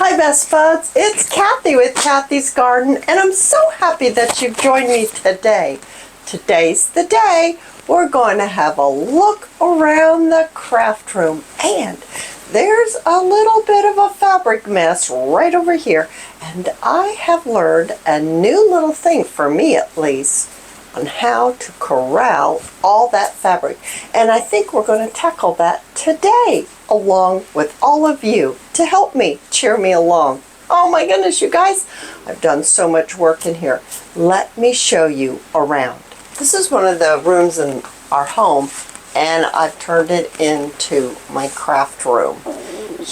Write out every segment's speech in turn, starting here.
Hi best buds, it's Cathy with Cathy's Garden, and I'm so happy that you've joined me today. Today's the day we're going to have a look around the craft room, and there's a little bit of a fabric mess right over here, and I have learned a new little thing, for me at least, on how to corral all that fabric, and I think we're going to tackle that today along with all of you to help me, cheer me along. Oh my goodness, you guys, I've done so much work in here. Let me show you around. This is one of the rooms in our home, and I've turned it into my craft room.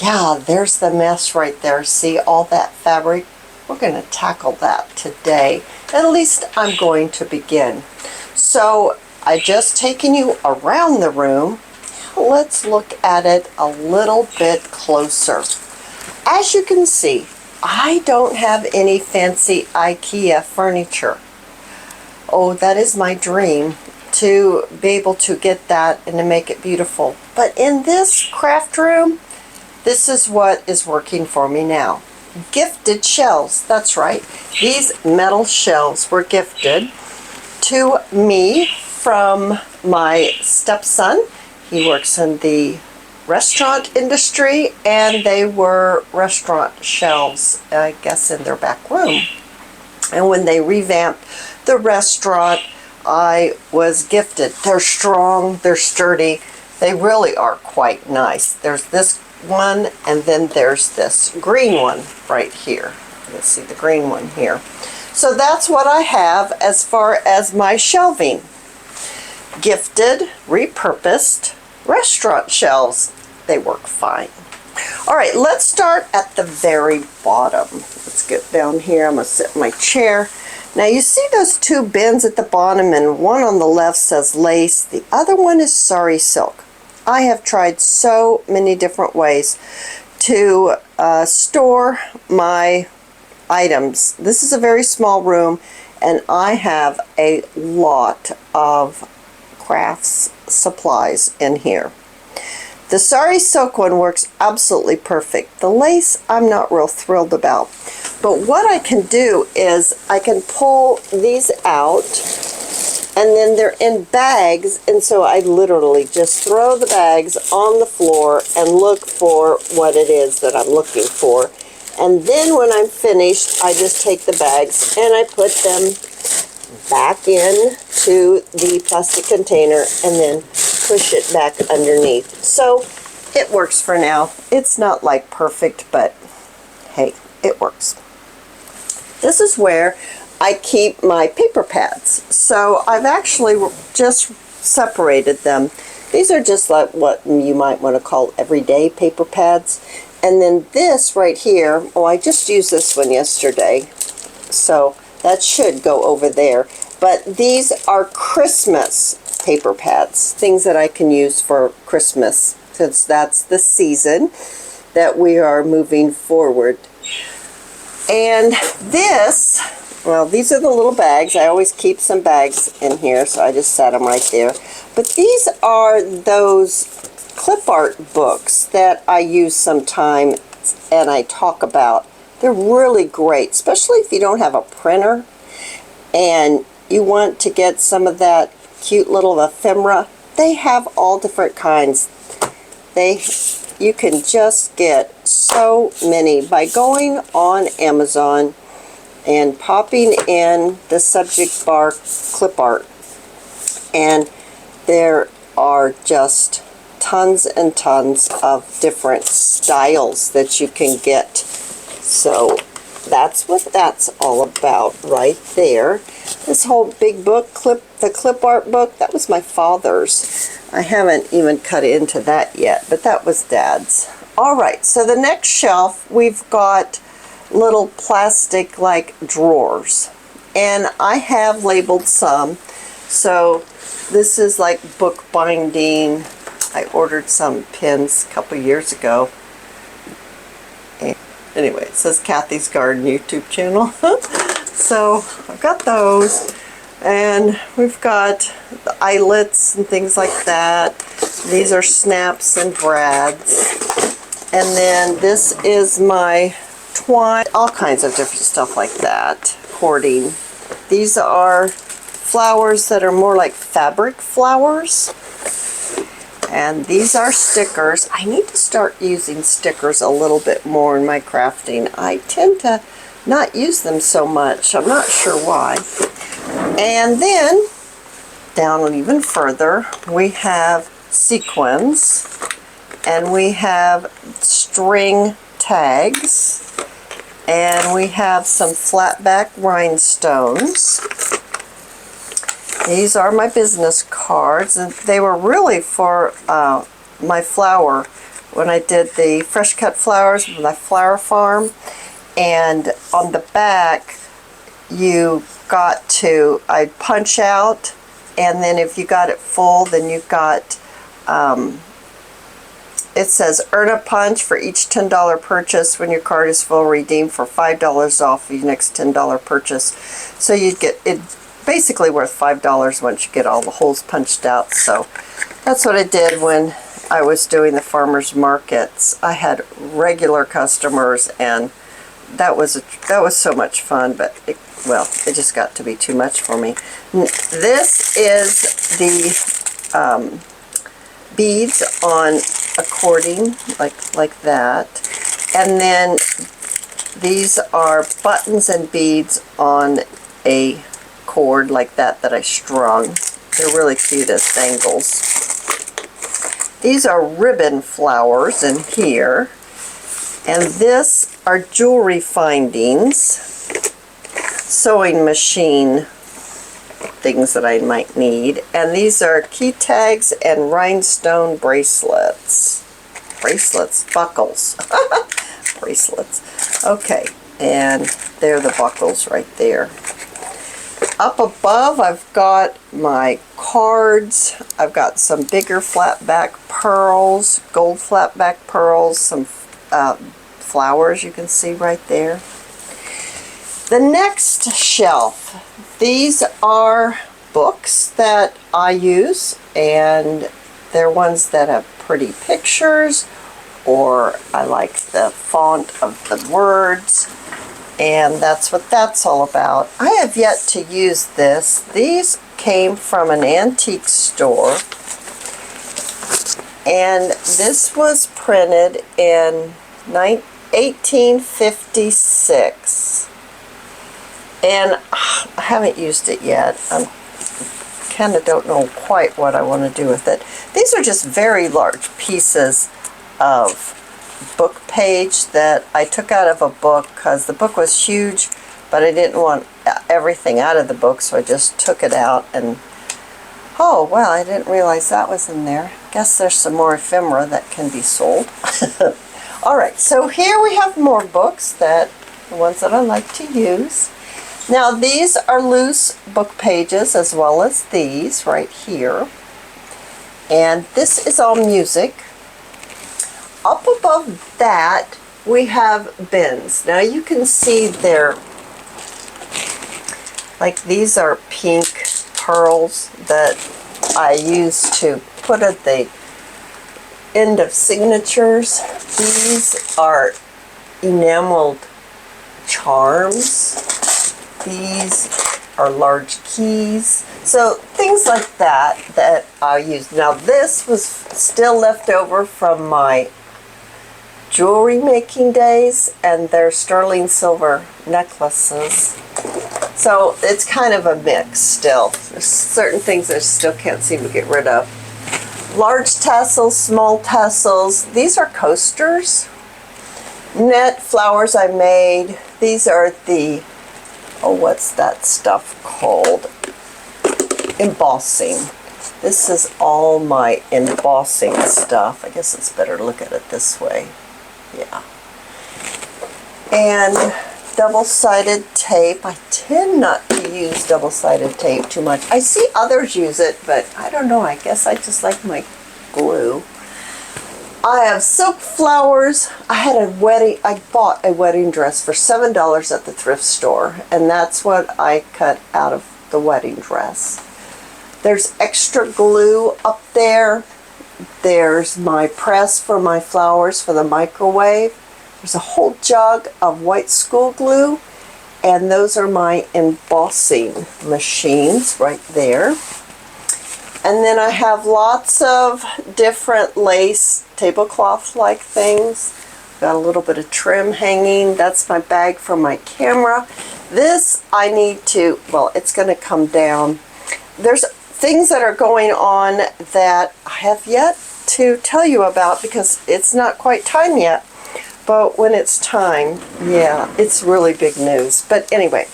Yeah, there's the mess right there. See all that fabric? We're going to tackle that today. At least I'm going to begin. So I've just taken you around the room. Let's look at it a little bit closer. As you can see, I don't have any fancy IKEA furniture. Oh, that is my dream, to be able to get that and to make it beautiful. But in this craft room, this is what is working for me now. Gifted shelves, that's right. These metal shelves were gifted to me from my stepson. He works in the restaurant industry, and they were restaurant shelves, I guess, in their back room. And when they revamped the restaurant, I was gifted. They're strong, they're sturdy, they really are quite nice. There's this one, and then there's this green one right here. Let's see the green one here. So that's what I have as far as my shelving. Gifted, repurposed restaurant shelves. They work fine. All right, let's start at the very bottom. Let's get down here. I'm going to sit in my chair. Now you see those two bins at the bottom, and one on the left says lace. The other one is sari silk. I have tried so many different ways to store my items. This is a very small room, and I have a lot of crafts supplies in here. The sari silk one works absolutely perfect. The lace I'm not real thrilled about. But what I can do is I can pull these out, and then they're in bags, and so I literally just throw the bags on the floor and look for what it is that I'm looking for. And then when I'm finished, I just take the bags and I put them back in to the plastic container and then push it back underneath. So it works for now. It's not like perfect, but hey, it works. This is where I keep my paper pads. So I've actually just separated them. These are just like what you might want to call everyday paper pads. And then this right here, oh, I just used this one yesterday, so that should go over there. But these are Christmas paper pads, things that I can use for Christmas, since that's the season that we are moving forward. And this, well, these are the little bags. I always keep some bags in here, so I just set them right there. But these are those clip art books that I use sometimes and I talk about. They're really great, especially if you don't have a printer and you want to get some of that cute little ephemera. They have all different kinds. You can just get so many by going on Amazon and popping in the subject bar clip art, and there are just tons and tons of different styles that you can get. So that's what that's all about right there. This whole big book, the clip art book, that was my father's. I haven't even cut into that yet, but that was Dad's. All right, so the next shelf, we've got little plastic like drawers, and I have labeled some. So this is like book binding. I ordered some pins a couple years ago. And anyway, it says Cathy's Garden YouTube channel. So I've got those, and we've got the eyelets and things like that. These are snaps and brads. And then this is my twine, all kinds of different stuff like that. Cording. These are flowers that are more like fabric flowers. And these are stickers. I need to start using stickers a little bit more in my crafting. I tend to not use them so much. I'm not sure why. And then, down even further, we have sequins. And we have string tags. And we have some flat back rhinestones. These are my business cards, and they were really for my flower when I did the fresh cut flowers from my flower farm. And on the back, I'd punch out, and then if you got it full, then you got, it says earn a punch for each $10 purchase. When your card is full, redeem for $5 off your next $10 purchase. So you'd get it. Basically worth $5 once you get all the holes punched out. So that's what I did when I was doing the farmers markets. I had regular customers, and that was so much fun, but it just got to be too much for me. This is the beads on a cording like that, and then these are buttons and beads on a cord like that I strung. They're really cute as bangles. These are ribbon flowers in here, and this are jewelry findings, sewing machine things that I might need, and these are key tags and rhinestone bracelets. Buckles. Bracelets. Okay, and they're the buckles right there. Up above, I've got my cards. I've got some bigger flat back pearls, gold flat back pearls, some flowers you can see right there. The next shelf, these are books that I use, and they're ones that have pretty pictures, or I like the font of the words. And that's what that's all about. I have yet to use this. These came from an antique store. And this was printed in 1856. And I haven't used it yet. I kind of don't know quite what I want to do with it. These are just very large pieces of book page that I took out of a book because the book was huge, but I didn't want everything out of the book, so I just took it out. And oh wow, I didn't realize that was in there. Guess there's some more ephemera that can be sold. Alright, so here we have more books, the ones that I like to use. Now these are loose book pages as well as these right here, and this is all music. Up above that, we have bins. Now you can see they're, like, these are pink pearls that I use to put at the end of signatures. These are enameled charms. These are large keys. So things like that I use. Now this was still left over from my jewelry making days, and they're sterling silver necklaces. So it's kind of a mix still. There's certain things I still can't seem to get rid of. Large tassels, small tassels. These are coasters. Net flowers I made. These are the, oh, what's that stuff called? Embossing. This is all my embossing stuff. I guess it's better to look at it this way. Yeah. And double-sided tape. I tend not to use double-sided tape too much. I see others use it, but I don't know. I guess I just like my glue. I have silk flowers. I bought a wedding dress for $7 at the thrift store, and that's what I cut out of the wedding dress. There's extra glue up there. There's my press for my flowers for the microwave. There's a whole jug of white school glue, and those are my embossing machines right there. And then I have lots of different lace tablecloth-like things. Got a little bit of trim hanging. That's my bag for my camera. This I need to, well, it's going to come down. There's things that are going on that I have yet to tell you about because it's not quite time yet. But when it's time, yeah, it's really big news. But anyway,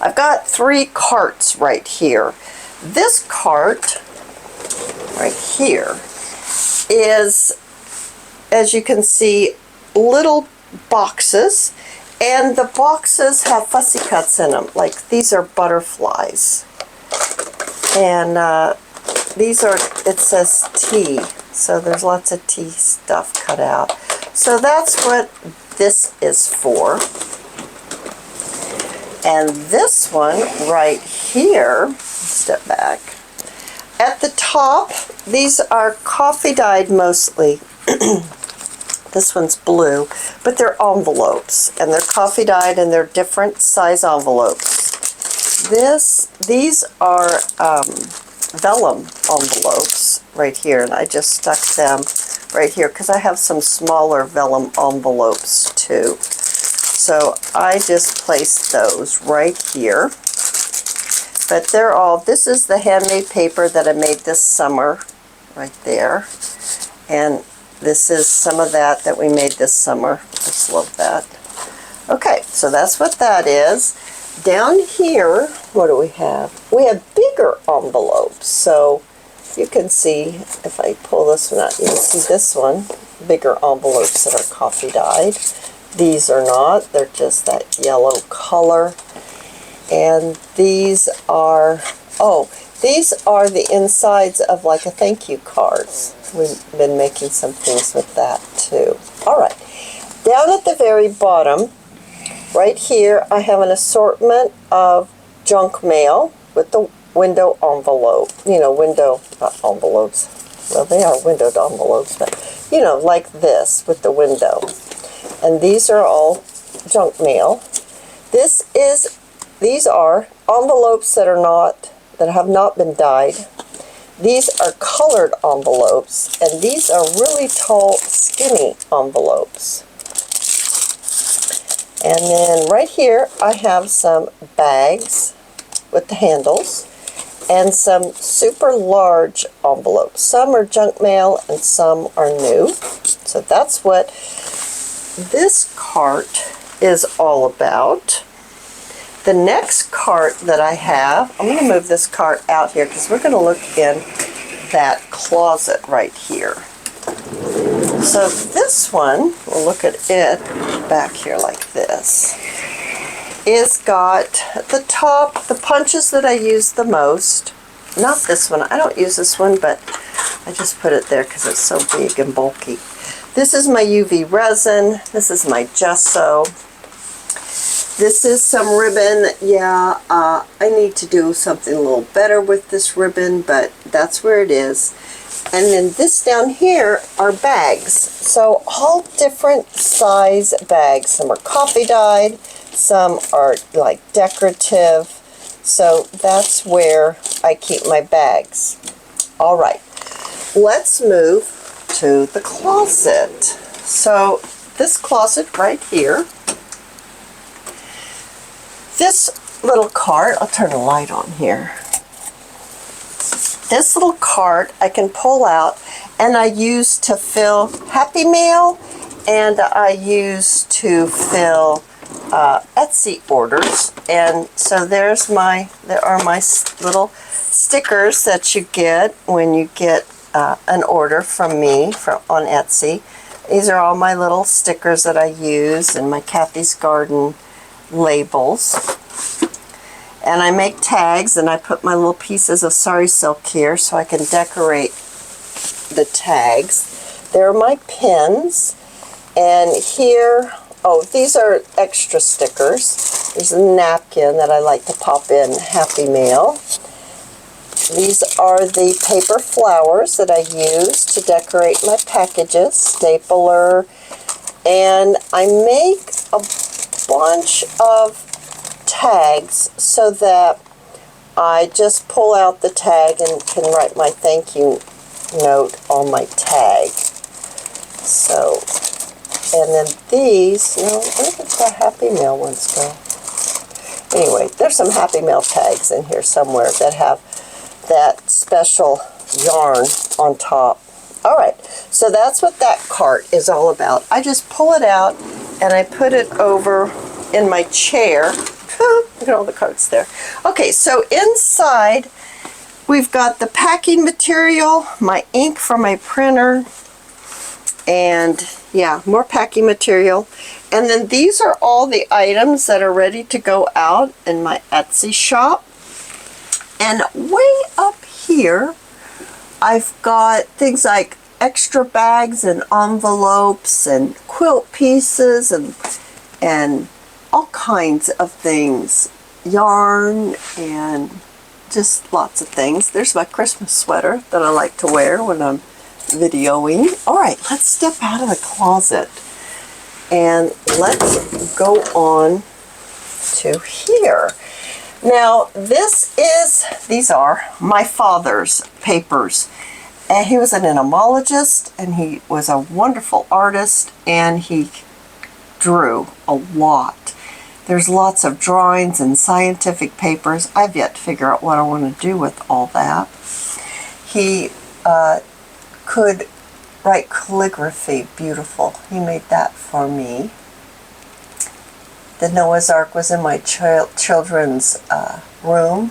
I've got 3 carts right here. This cart right here is, as you can see, little boxes, and the boxes have fussy cuts in them. Like these are butterflies, and these are, it says tea, so there's lots of tea stuff cut out. So that's what this is for. And this one right here, step back, at the top, these are coffee dyed mostly. This one's blue, but they're envelopes, and they're coffee dyed, and they're different size envelopes. These are vellum envelopes right here, and I just stuck them right here because I have some smaller vellum envelopes too. So I just placed those right here. But they're all, this is the handmade paper that I made this summer right there. And this is some of that we made this summer. Just love that. Okay, so that's what that is. Down here, what do we have? We have bigger envelopes. So you can see, if I pull this one out, you can see this one, bigger envelopes that are coffee dyed. These are not, they're just that yellow color. And these are, oh, these are the insides of like a thank you cards. We've been making some things with that too. All right, down at the very bottom, right here, I have an assortment of junk mail with the window envelope. You know, window, not envelopes. Well, they are windowed envelopes, but you know, like this with the window. And these are all junk mail. These are envelopes that have not been dyed. These are colored envelopes, and these are really tall, skinny envelopes. And then right here, I have some bags with the handles and some super large envelopes. Some are junk mail and some are new. So that's what this cart is all about. The next cart that I have, I'm going to move this cart out here because we're going to look in that closet right here. So this one, we'll look at it back here like this, is got at the top the punches that I use the most. Not this one. I don't use this one, but I just put it there because it's so big and bulky. This is my UV resin. This is my gesso. This is some ribbon. Yeah, I need to do something a little better with this ribbon, but that's where it is. And then this down here are bags. So all different size bags. Some are coffee dyed, some are like decorative. So that's where I keep my bags. All right, let's move to the closet. So this closet right here, this little cart, I'll turn the light on here. This little cart I can pull out, and I use to fill Happy Mail, and I use to fill Etsy orders. And so there are my little stickers that you get when you get an order from me on Etsy. These are all my little stickers that I use, and my Cathy's Garden labels. And I make tags, and I put my little pieces of sari silk here so I can decorate the tags. There are my pins, and here, oh, these are extra stickers. There's a napkin that I like to pop in Happy Mail. These are the paper flowers that I use to decorate my packages, stapler, and I make a bunch of tags so that I just pull out the tag and can write my thank you note on my tag. So, and then these, where did the Happy Mail ones go? Anyway, there's some Happy Mail tags in here somewhere that have that special yarn on top. All right, so that's what that cart is all about. I just pull it out and I put it over in my chair. Look at all the carts there. Okay, so inside we've got the packing material, my ink for my printer, and yeah, more packing material. And then these are all the items that are ready to go out in my Etsy shop. And way up here, I've got things like extra bags and envelopes and quilt pieces and all kinds of things. Yarn and just lots of things. There's my Christmas sweater that I like to wear when I'm videoing. All right, let's step out of the closet and let's go on to here. Now, these are my father's papers. And he was an entomologist, and he was a wonderful artist, and he drew a lot. There's lots of drawings and scientific papers. I've yet to figure out what I want to do with all that. He could write calligraphy beautiful. He made that for me. The Noah's Ark was in my children's room,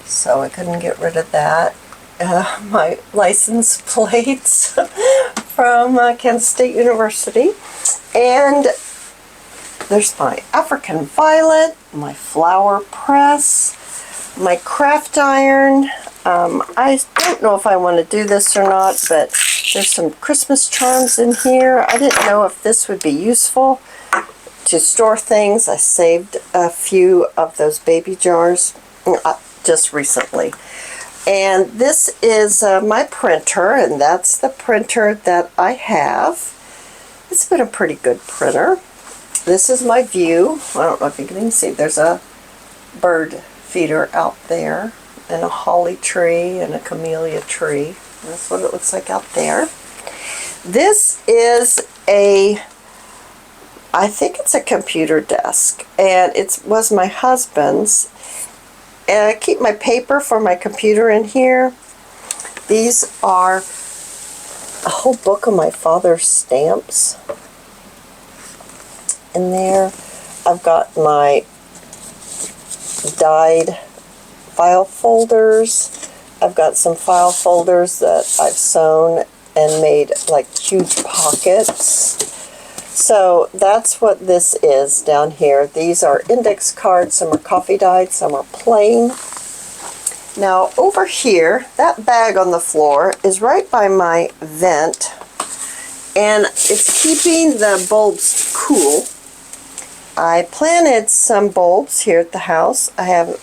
so I couldn't get rid of that. My license plates from Kansas State University, and there's my African violet, my flower press, my craft iron. I don't know if I want to do this or not, but there's some Christmas charms in here. I didn't know if this would be useful to store things. I saved a few of those baby jars just recently. And this is my printer, and that's the printer that I have. It's been a pretty good printer. This is my view. I don't know if you can even see. There's a bird feeder out there, and a holly tree, and a camellia tree. That's what it looks like out there. This is I think it's a computer desk, and it was my husband's. And I keep my paper for my computer in here. These are a whole book of my father's stamps in there. I've got my dyed file folders. I've got some file folders that I've sewn and made like huge pockets. So that's what this is down here. These are index cards. Some are coffee dyed, some are plain. Now over here, that bag on the floor is right by my vent, and it's keeping the bulbs cool. I planted some bulbs here at the house. I have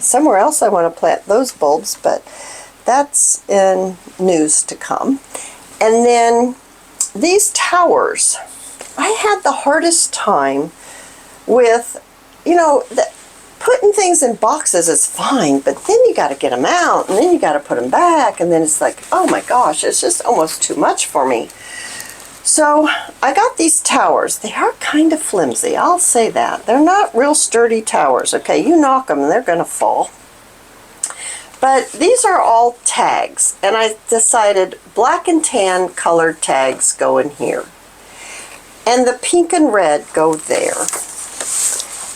somewhere else I want to plant those bulbs, but that's in news to come. And then these towers. I had the hardest time with, putting things in boxes is fine, but then you got to get them out, and then you got to put them back, and then it's like, oh my gosh, it's just almost too much for me. So I got these towers. They are kind of flimsy, I'll say that. They're not real sturdy towers, okay? You knock them and they're going to fall. But these are all tags, and I decided black and tan colored tags go in here. And the pink and red go there.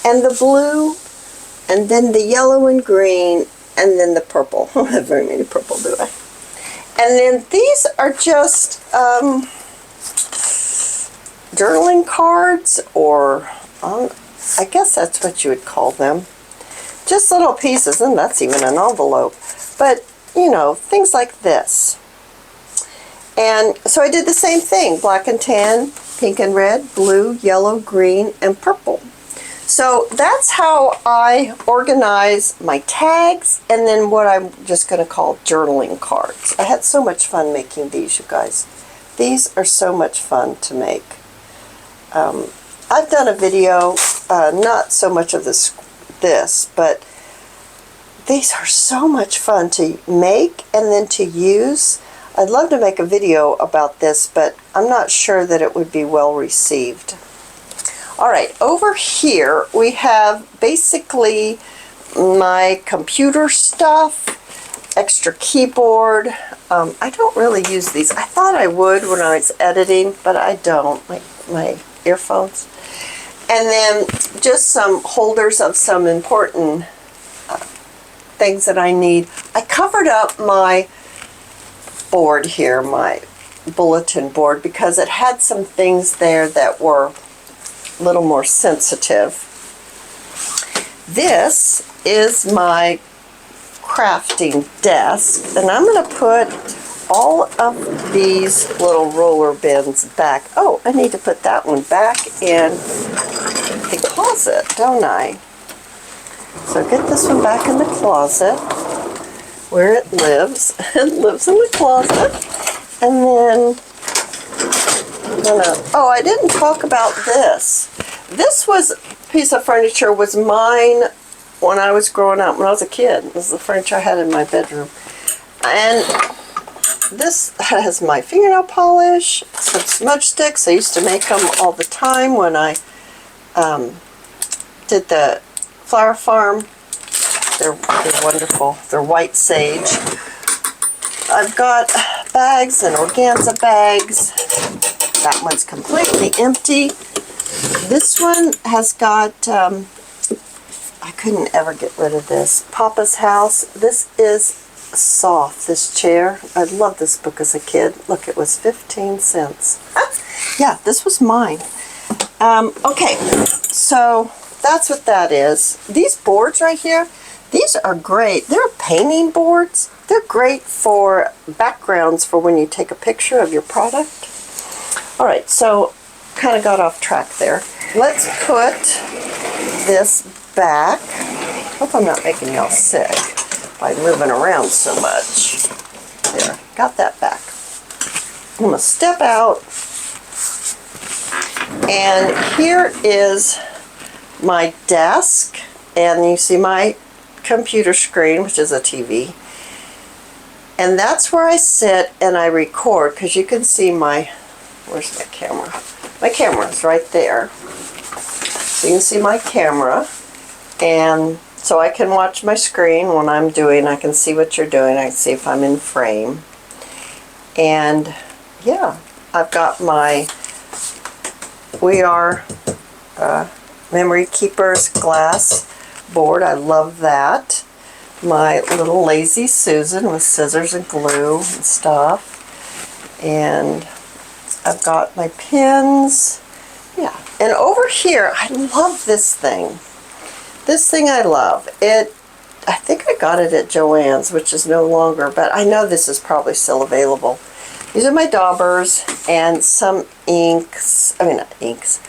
And the blue, and then the yellow and green, and then the purple. I don't have very many purple, do I? And then these are just journaling cards, or I guess that's what you would call them. Just little pieces, and that's even an envelope. But, things like this. And so I did the same thing, black and tan, pink and red, blue, yellow, green, and purple. So that's how I organize my tags, and then what I'm just going to call journaling cards. I had so much fun making these, you guys. These are so much fun to make. I've done a video, not so much of this, but these are so much fun to make and then to use. I'd love to make a video about this, but I'm not sure that it would be well received. Alright, over here we have basically my computer stuff, extra keyboard. I don't really use these. I thought I would when I was editing, but I don't. My earphones. And then just some holders of some important things that I need. I covered up my board here, my bulletin board, because it had some things there that were a little more sensitive. This is my crafting desk, and I'm going to put all of these little roller bins back. Oh, I need to put that one back in the closet, don't I? So get this one back in the closet where it lives. It lives in the closet. And then oh, I didn't talk about this. This piece of furniture was mine when I was growing up, when I was a kid. This is the furniture I had in my bedroom. And this has my fingernail polish, some smudge sticks. I used to make them all the time when I did the flower farm. They're wonderful. They're white sage. I've got bags and organza bags. That one's completely empty. This one has got, I couldn't ever get rid of this. Papa's House. This is soft, this chair. I loved this book as a kid. Look, it was 15 cents. Yeah, this was mine. Okay, so that's what that is. These boards right here, these are great. They're painting boards. They're great for backgrounds for when you take a picture of your product. All right, so kind of got off track there. Let's put this back. Hope I'm not making y'all sick by moving around so much. There, got that back. I'm going to step out. And here is my desk. And you see my computer screen, which is a TV. And that's where I sit and I record, because you can see my, where's my camera? My camera's right there. So you can see my camera. And so I can watch my screen when I'm doing, I can see what you're doing, I can see if I'm in frame. And yeah, I've got my We Are Memory Keepers glass board. I love that. My little Lazy Susan with scissors and glue and stuff. And I've got my pins. Yeah. And over here, I love this thing. This thing I love. I think I got it at Joann's, which is no longer, but I know this is probably still available. These are my daubers and some inks, not inks,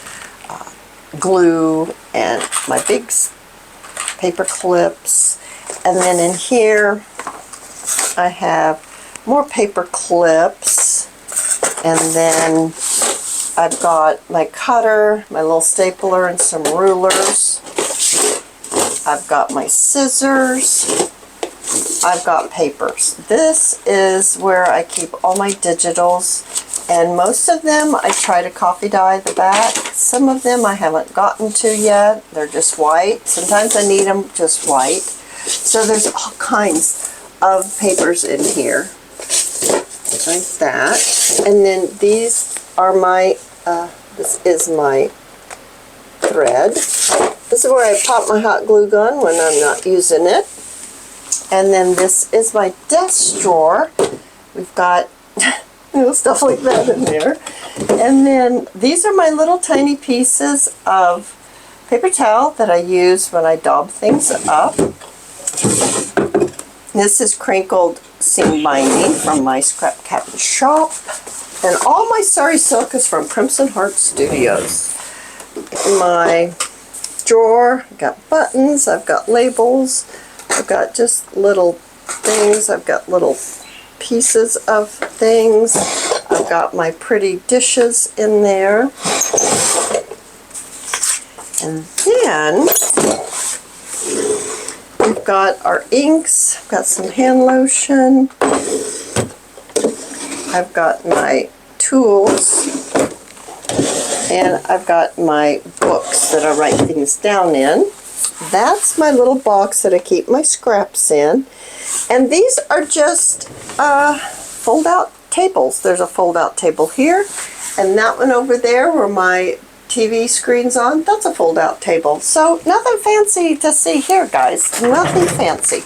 glue, and my big paper clips. And then in here, I have more paper clips. And then I've got my cutter, my little stapler, and some rulers. I've got my scissors. I've got papers. This is where I keep all my digitals, and most of them I try to coffee dye the back. Some of them I haven't gotten to yet. They're just white. Sometimes I need them just white. So there's all kinds of papers in here, like that. And then these are my, this is my thread. This is where I pop my hot glue gun when I'm not using it. And then this is my desk drawer. We've got stuff like that in there. And then these are my little tiny pieces of paper towel that I use when I daub things up. This is crinkled seam binding from my Scrap Cabin shop. And all my sari silk is from Crimson Heart Studios. My drawer, I've got buttons, I've got labels, I've got just little things, I've got little pieces of things, I've got my pretty dishes in there. And then we've got our inks. I've got some hand lotion. I've got my tools. And I've got my books that I write things down in. That's my little box that I keep my scraps in. And these are just fold-out tables. There's a fold-out table here. And that one over there where my TV screen's on, that's a fold-out table. So nothing fancy to see here, guys. Nothing fancy.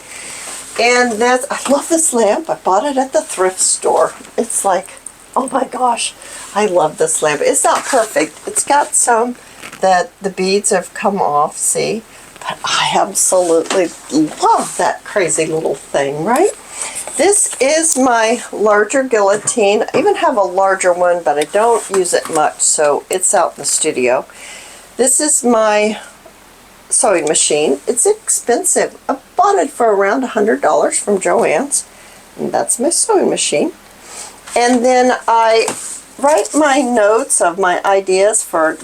And I love this lamp. I bought it at the thrift store. It's like, oh my gosh, I love this lamp. It's not perfect. It's got some that the beads have come off, see? But I absolutely love that crazy little thing, right? This is my larger guillotine. I even have a larger one, but I don't use it much, so it's out in the studio. This is my sewing machine. It's expensive. I bought it for around $100 from Joann's, and that's my sewing machine. And then I write my notes of my ideas for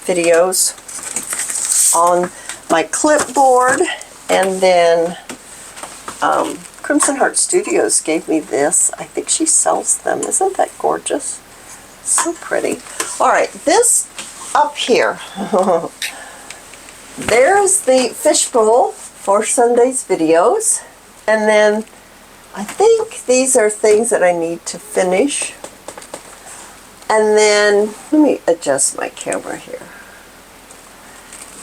videos on my clipboard. And then Crimson Heart Studios gave me this. I think she sells them. Isn't that gorgeous? So pretty. All right, this up here. There's the fishbowl for Sunday's videos. And then I think these are things that I need to finish. And then, let me adjust my camera here.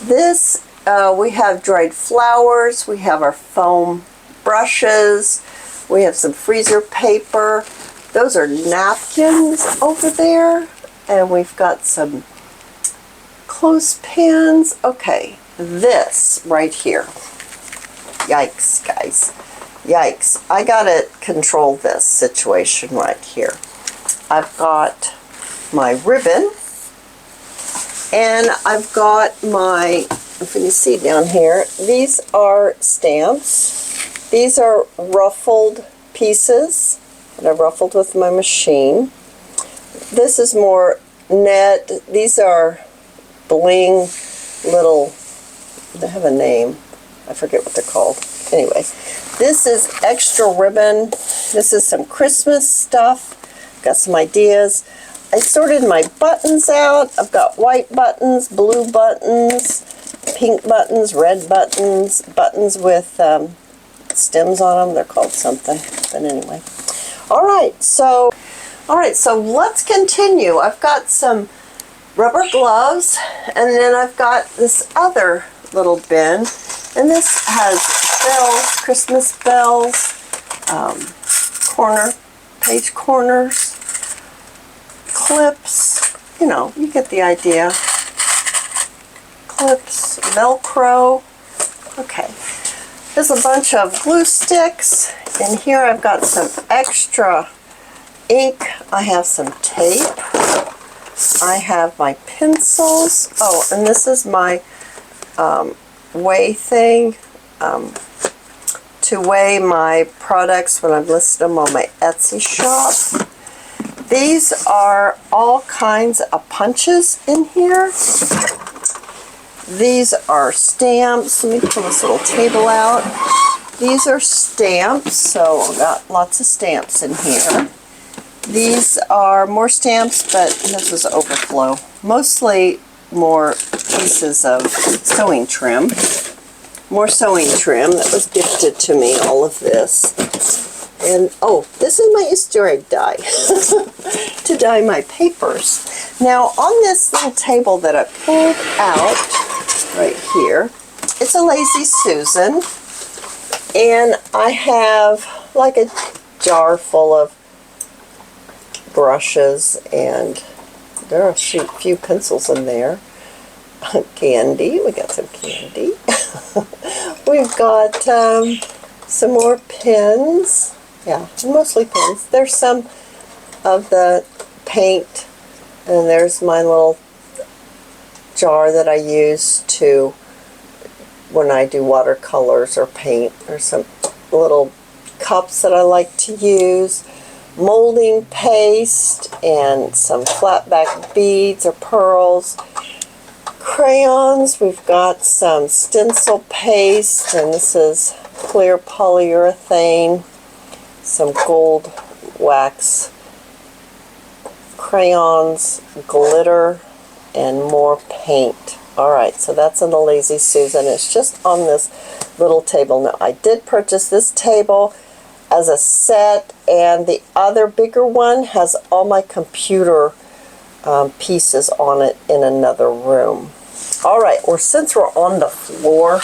This, we have dried flowers, we have our foam brushes, we have some freezer paper. Those are napkins over there. And we've got some clothespins. Okay, this right here. Yikes, guys. Yikes. I gotta control this situation right here. I've got my ribbon, and I've got my, if you can see down here, these are stamps. These are ruffled pieces that I ruffled with my machine. This is more net. These are bling little, they have a name. I forget what they're called. Anyway, this is extra ribbon. This is some Christmas stuff. Got some ideas. I sorted my buttons out. I've got white buttons, blue buttons, pink buttons, red buttons, buttons with stems on them. They're called something. But anyway. All right, so let's continue. I've got some rubber gloves, and then I've got this other little bin, and this has bells, Christmas bells, page corners, clips, you know, you get the idea. Clips, Velcro. Okay, there's a bunch of glue sticks, and here I've got some extra ink. I have some tape. I have my pencils. Oh, and this is my weigh thing to weigh my products when I've listed them on my Etsy shop. These are all kinds of punches in here. These are stamps. Let me pull this little table out. These are stamps, so I've got lots of stamps in here. These are more stamps, but this is overflow. Mostly more pieces of sewing trim. More sewing trim that was gifted to me, all of this. And, oh, this is my Easter egg die to dye my papers. Now, on this little table that I pulled out right here, it's a Lazy Susan. And I have like a jar full of brushes, and there are a few pencils in there. Candy, we got some candy. We've got some more pens. Yeah, mostly pens. There's some of the paint, and there's my little jar that I use to when I do watercolors or paint. There's some little cups that I like to use, molding paste, and some flat back beads or pearls. crayons. We've got some stencil paste, and this is clear polyurethane, some gold wax crayons, glitter, and more paint. Alright, so that's in the Lazy Susan. It's just on this little table. Now, I did purchase this table as a set, and the other bigger one has all my computer pieces on it in another room. Alright, or since we're on the floor,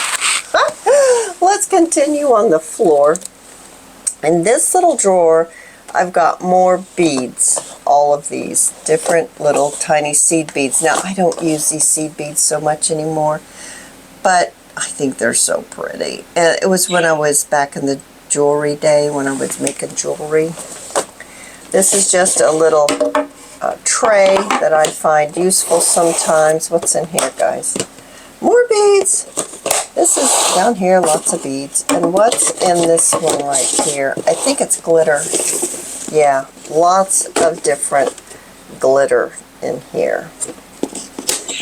let's continue on the floor. In this little drawer, I've got more beads, all of these different little tiny seed beads. Now, I don't use these seed beads so much anymore, but I think they're so pretty. And it was when I was back in the jewelry day, when I was making jewelry. This is just a little tray that I find useful sometimes. What's in here, guys? More beads. This is down here, lots of beads. And what's in this one right here? I think it's glitter. Yeah, lots of different glitter in here.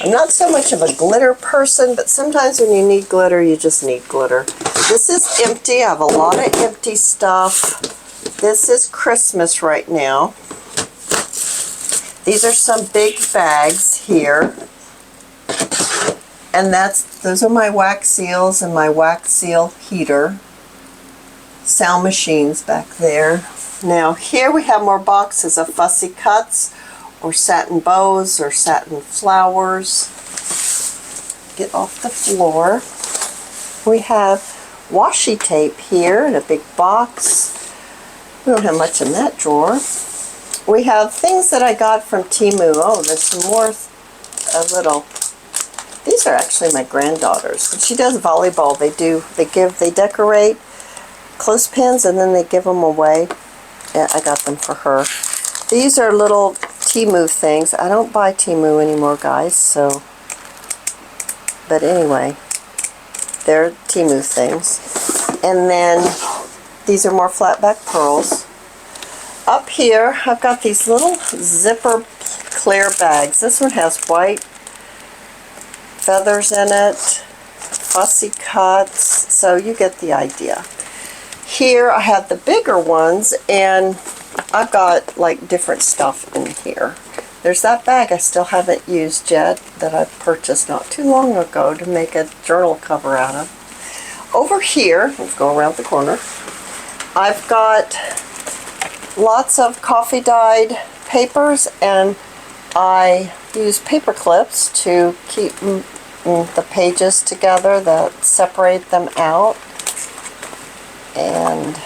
I'm not so much of a glitter person, but sometimes when you need glitter, you just need glitter. This is empty. I have a lot of empty stuff. This is Christmas right now. These are some big bags here. And those are my wax seals and my wax seal heater. Sound machines back there. Now here we have more boxes of fussy cuts or satin bows or satin flowers. Get off the floor. We have washi tape here in a big box. We don't have much in that drawer. We have things that I got from Temu. Oh, there's some more little. These are actually my granddaughter's. When she does volleyball, they decorate clothespins and then they give them away. Yeah, I got them for her. These are little Temu things. I don't buy Temu anymore, guys, so. But anyway, they're Temu things. And then these are more flat back pearls. Up here, I've got these little zipper clear bags. This one has white feathers in it, fussy cuts, so you get the idea. Here I have the bigger ones, and I've got like different stuff in here. There's that bag I still haven't used yet that I purchased not too long ago to make a journal cover out of. Over here, let's go around the corner, I've got lots of coffee dyed papers, and I use paper clips to keep the pages together that separate them out. And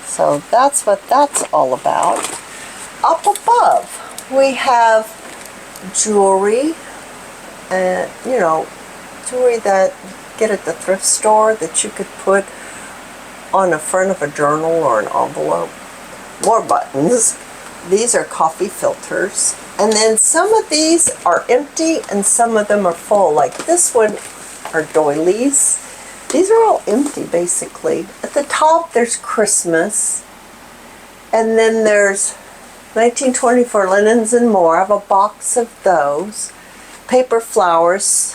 so that's what that's all about. Up above, we have jewelry, jewelry that you get at the thrift store that you could put on the front of a journal or an envelope. More buttons. These are coffee filters. And then some of these are empty and some of them are full. Like this one are doilies. These are all empty, basically. At the top, there's Christmas. And then there's 1924 linens and more. I have a box of those. Paper flowers.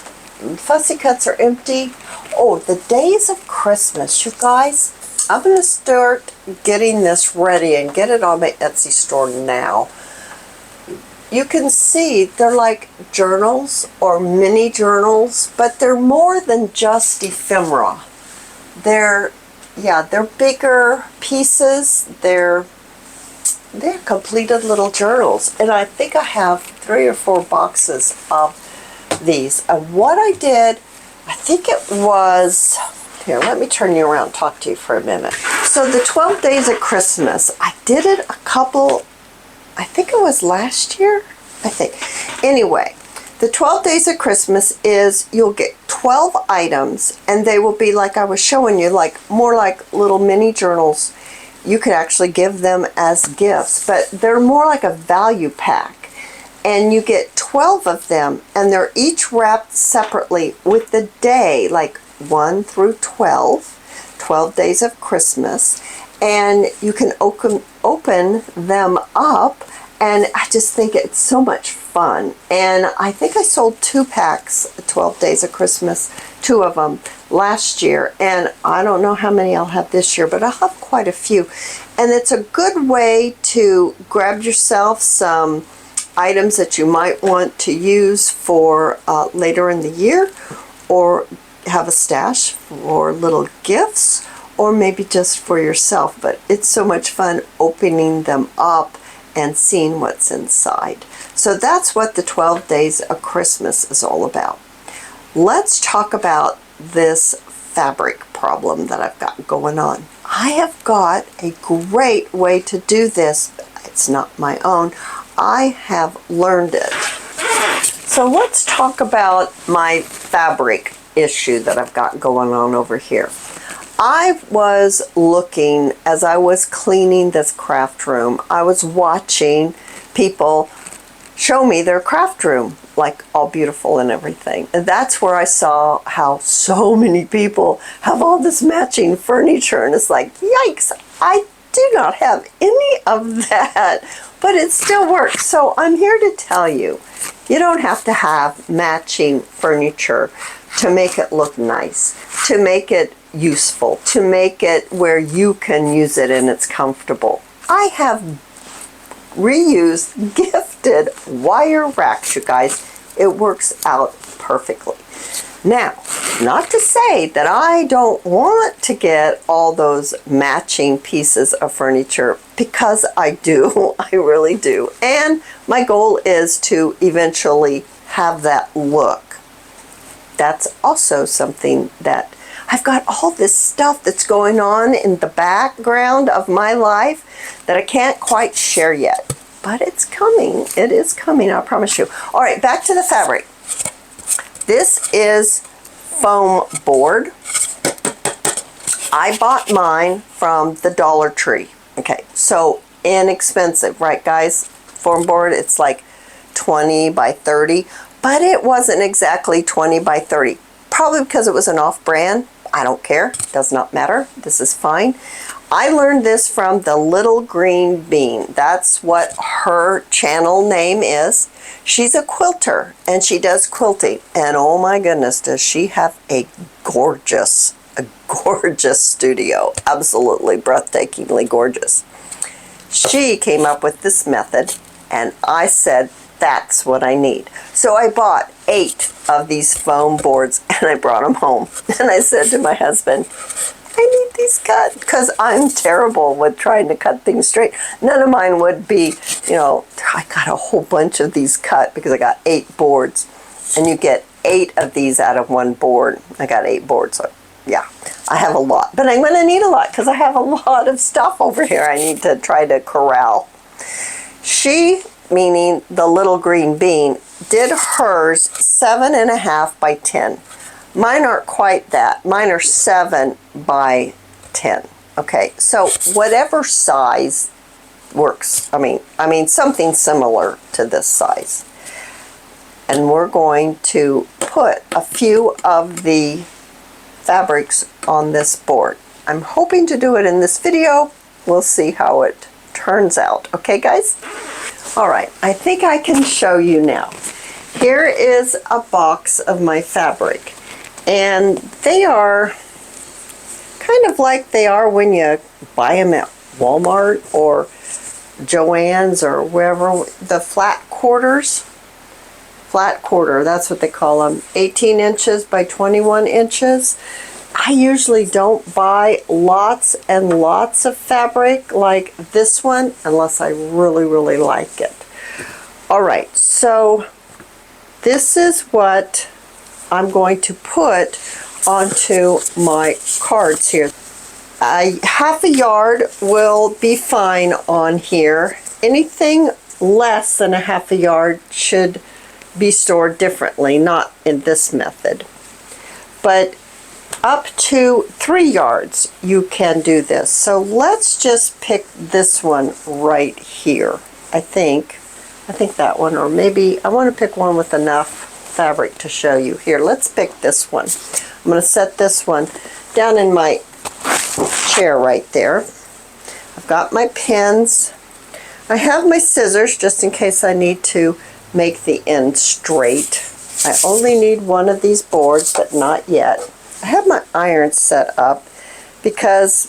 Fussy cuts are empty. Oh, the days of Christmas, you guys. I'm going to start getting this ready and get it on my Etsy store now. You can see they're like journals or mini journals, but they're more than just ephemera. They're bigger pieces. They're completed little journals, and I think I have 3 or 4 boxes of these. And what I did, I think it was, here, let me turn you around and talk to you for a minute. So the 12 Days of Christmas, I did it a couple, I think it was last year, I think. Anyway, the 12 Days of Christmas is you'll get 12 items, and they will be like I was showing you, like more like little mini journals. You could actually give them as gifts, but they're more like a value pack. And you get 12 of them, and they're each wrapped separately with the day, like 1 through 12, 12 days of Christmas. And you can open them up, And I just think it's so much fun. And I think I sold 2 packs, 12 Days of Christmas, 2 of them last year. And I don't know how many I'll have this year, but I'll have quite a few. And it's a good way to grab yourself some items that you might want to use for later in the year, or have a stash for little gifts, or maybe just for yourself. But it's so much fun opening them up and seeing what's inside. So that's what the 12 Days of Christmas is all about. Let's talk about this fabric problem that I've got going on. I have got a great way to do this. It's not my own. I have learned it. So let's talk about my fabric issue that I've got going on over here. I was looking, as I was cleaning this craft room, I was watching people show me their craft room, like all beautiful and everything. And that's where I saw how so many people have all this matching furniture, and it's like, yikes, I do not have any of that, but it still works. So I'm here to tell you, you don't have to have matching furniture to make it look nice, to make it useful, to make it where you can use it and it's comfortable. I have reused gifted wire racks, you guys. It works out perfectly. Now, not to say that I don't want to get all those matching pieces of furniture, because I do. I really do. And my goal is to eventually have that look. That's also something that I've got all this stuff that's going on in the background of my life that I can't quite share yet. But it's coming. It is coming, I promise you. All right, back to the fabric. This is foam board. I bought mine from the Dollar Tree. Okay, so inexpensive, right guys? Foam board, it's like 20 by 30, but it wasn't exactly 20 by 30. Probably because it was an off-brand. I don't care, does not matter. This is fine. I learned this from the Little Green Bean. That's what her channel name is. She's a quilter and she does quilting. And oh my goodness, does she have a gorgeous studio. Absolutely breathtakingly gorgeous. She came up with this method and I said, that's what I need. So I bought 8 of these foam boards and I brought them home. And I said to my husband, I need these cut, because I'm terrible with trying to cut things straight. None of mine would be, you know, I got a whole bunch of these cut because I got 8 boards. And you get 8 of these out of one board. I got 8 boards, so yeah, I have a lot. But I'm going to need a lot because I have a lot of stuff over here I need to try to corral. She, meaning the Little Green Bean, did hers 7.5 by 10. Mine aren't quite that. Mine are 7 by 10. Okay, so whatever size works. I mean something similar to this size. And we're going to put a few of the fabrics on this board. I'm hoping to do it in this video. We'll see how it turns out. Okay, guys? All right, I think I can show you now. Here is a box of my fabric. And they are kind of like they are when you buy them at Walmart or Joann's or wherever. The flat quarters. Flat quarter, that's what they call them. 18 inches by 21 inches. I usually don't buy lots and lots of fabric like this one unless I really, really like it. All right, so this is what I'm going to put onto my cards here. Half a yard will be fine on here. Anything less than a half a yard should be stored differently, not in this method. But up to 3 yards you can do this. So let's just pick this one right here. I think that one, or maybe I want to pick one with enough fabric to show you. Here, let's pick this one. I'm going to set this one down in my chair right there. I've got my pins. I have my scissors just in case I need to make the end straight. I only need one of these boards, but not yet. I have my iron set up because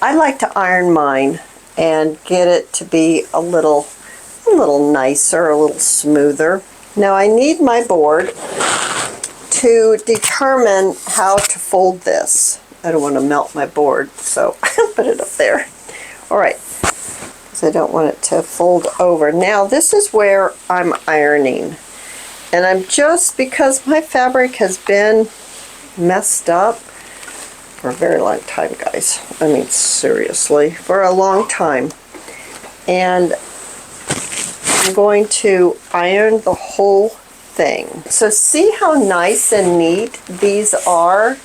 I like to iron mine and get it to be a little nicer, a little smoother. Now I need my board to determine how to fold this. I don't want to melt my board, so I'll put it up there. All right, because I don't want it to fold over. Now this is where I'm ironing. And I'm just, because my fabric has been messed up for a very long time, guys. I mean, seriously, for a long time. And I'm going to iron the whole thing. So see how nice and neat these are?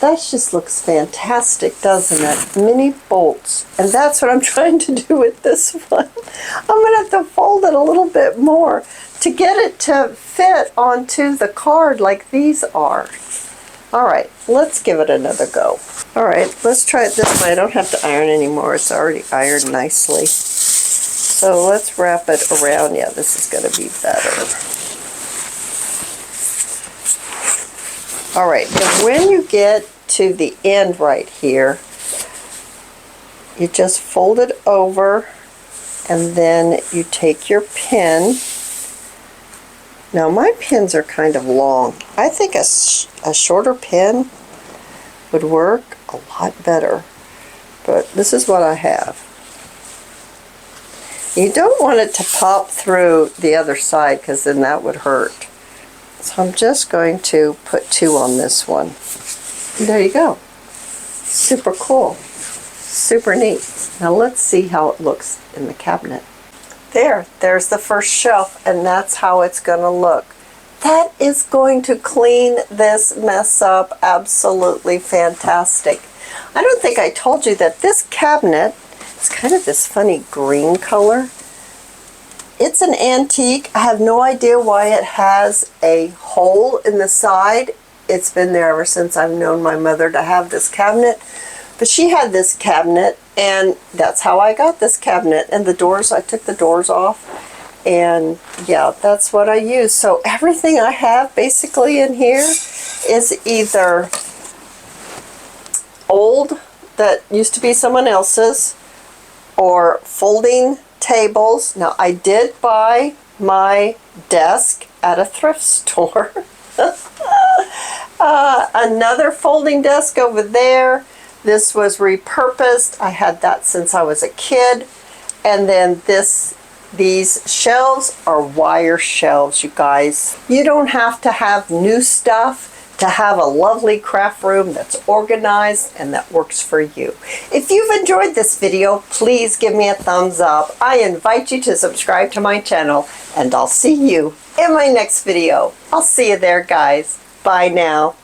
That just looks fantastic, doesn't it? Mini bolts. And that's what I'm trying to do with this one. I'm going to have to fold it a little bit more to get it to fit onto the card like these are. All right, let's give it another go. All right, let's try it this way. I don't have to iron anymore. It's already ironed nicely. So let's wrap it around. Yeah, this is going to be better. All right, and when you get to the end right here, you just fold it over and then you take your pin. Now my pins are kind of long. I think a shorter pin would work a lot better, but this is what I have. You don't want it to pop through the other side because then that would hurt. So I'm just going to put 2 on this one. And there you go. Super cool. Super neat. Now let's see how it looks in the cabinet. There's the first shelf, and that's how it's going to look. That is going to clean this mess up absolutely fantastic. I don't think I told you that this cabinet is kind of this funny green color. It's an antique. I have no idea why it has a hole in the side. It's been there ever since I've known my mother to have this cabinet. But she had this cabinet, and that's how I got this cabinet. And the doors, I took the doors off, and yeah, that's what I use. So everything I have basically in here is either old that used to be someone else's, or folding tables. Now I did buy my desk at a thrift store. Another folding desk over there. This was repurposed. I had that since I was a kid. And then these shelves are wire shelves, you guys. You don't have to have new stuff to have a lovely craft room that's organized and that works for you. If you've enjoyed this video, please give me a thumbs up. I invite you to subscribe to my channel, and I'll see you in my next video. I'll see you there, guys. Bye now.